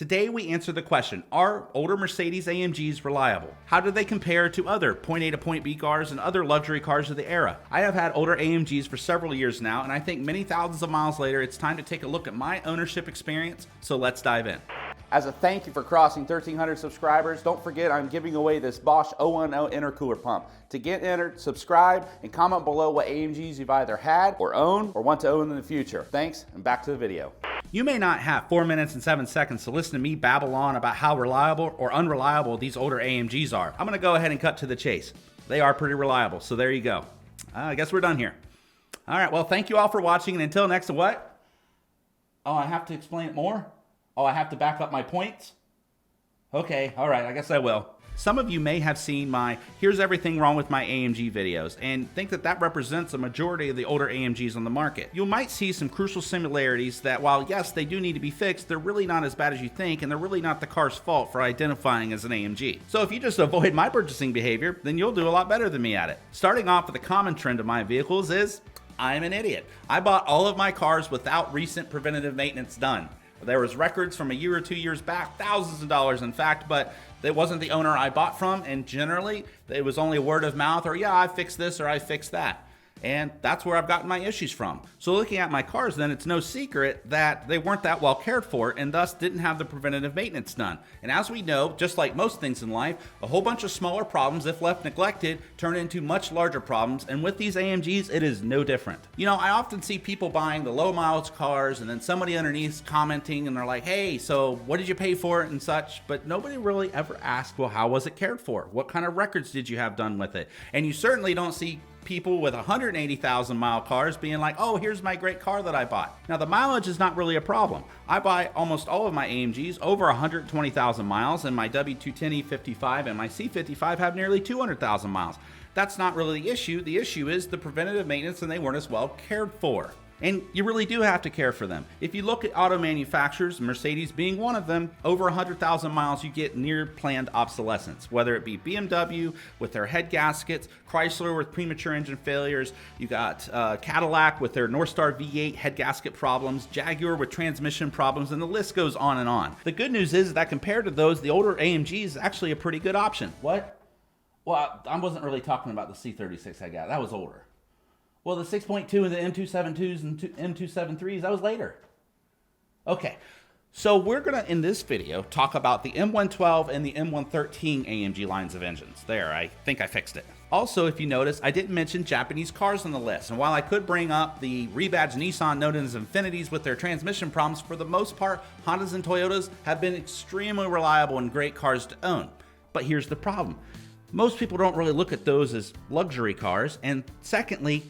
Today we answer the question, are older Mercedes AMGs reliable? How do they compare to other point A to point B cars and other luxury cars of the era? I have had older AMGs for several years now, and I think many thousands of miles later, it's time to take a look at my ownership experience, so let's dive in. As a thank you for crossing 1,300 subscribers, don't forget I'm giving away this Bosch 010 intercooler pump. To get entered, subscribe, and comment below what AMGs you've either had or own or want to own in the future. Thanks, and back to the video. You may not have 4 minutes and 7 seconds to listen to me babble on about how reliable or unreliable these older AMGs are. I'm going to go ahead and cut to the chase. They are pretty reliable, so there you go. I guess we're done here. All right, well, thank you all for watching, and until next, what? Oh, I have to explain it more? Oh, I have to back up my points? Okay, all right, I guess I will. Some of you may have seen my Here's Everything Wrong with My AMG videos and think that that represents a majority of the older AMGs on the market. You might see some crucial similarities that while yes, they do need to be fixed, they're really not as bad as you think, and they're really not the car's fault for identifying as an AMG. So if you just avoid my purchasing behavior, then you'll do a lot better than me at it. Starting off with the common trend of my vehicles is, I'm an idiot. I bought all of my cars without recent preventative maintenance done. There was records from a year or 2 years back, thousands of dollars in fact, but it wasn't the owner I bought from, and generally it was only word of mouth or yeah, I fixed this or I fixed that. And that's where I've gotten my issues from. So looking at my cars then, it's no secret that they weren't that well cared for and thus didn't have the preventative maintenance done. And as we know, just like most things in life, a whole bunch of smaller problems, if left neglected, turn into much larger problems. And with these AMGs, it is no different. You know, I often see people buying the low mileage cars and then somebody underneath commenting and they're like, hey, so what did you pay for it and such? But nobody really ever asked, well, how was it cared for? What kind of records did you have done with it? And you certainly don't see people with 180,000 mile cars being like, oh, here's my great car that I bought. Now the mileage is not really a problem. I buy almost all of my AMGs over 120,000 miles, and my W210 E55 and my C55 have nearly 200,000 miles. That's not really the issue. The issue is the preventative maintenance, and they weren't as well cared for. And you really do have to care for them. If you look at auto manufacturers, Mercedes being one of them, over 100,000 miles, you get near planned obsolescence, whether it be BMW with their head gaskets, Chrysler with premature engine failures, you got Cadillac with their Northstar V8 head gasket problems, Jaguar with transmission problems, and the list goes on and on. The good news is that compared to those, the older AMG is actually a pretty good option. What? Well, I wasn't really talking about the C36 I got. That was older. Well, the 6.2 and the M272s and M273s, that was later. Okay, so we're gonna, in this video, talk about the M112 and the M113 AMG lines of engines. There, I think I fixed it. Also, if you notice, I didn't mention Japanese cars on the list. And while I could bring up the rebadged Nissan known as Infinitis with their transmission problems, for the most part, Hondas and Toyotas have been extremely reliable and great cars to own. But here's the problem. Most people don't really look at those as luxury cars. And secondly,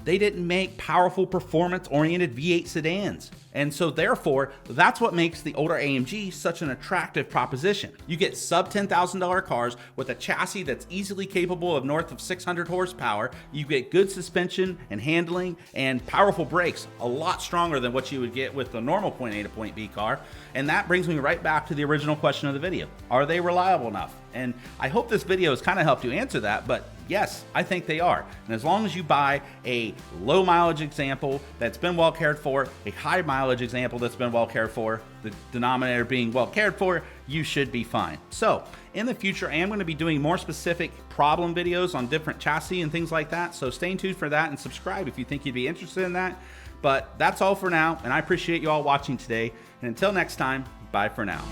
they didn't make powerful performance-oriented V8 sedans. And so therefore, that's what makes the older AMG such an attractive proposition. You get sub $10,000 cars with a chassis that's easily capable of north of 600 horsepower. You get good suspension and handling and powerful brakes, a lot stronger than what you would get with the normal point A to point B car. And that brings me right back to the original question of the video. Are they reliable enough? And I hope this video has kind of helped you answer that, but yes, I think they are. And as long as you buy a low mileage example that's been well cared for, a high mileage example that's been well cared for, the denominator being well cared for, you should be fine. So in the future, I am going to be doing more specific problem videos on different chassis and things like that. So stay tuned for that and subscribe if you think you'd be interested in that. But that's all for now, and I appreciate you all watching today. And until next time, bye for now.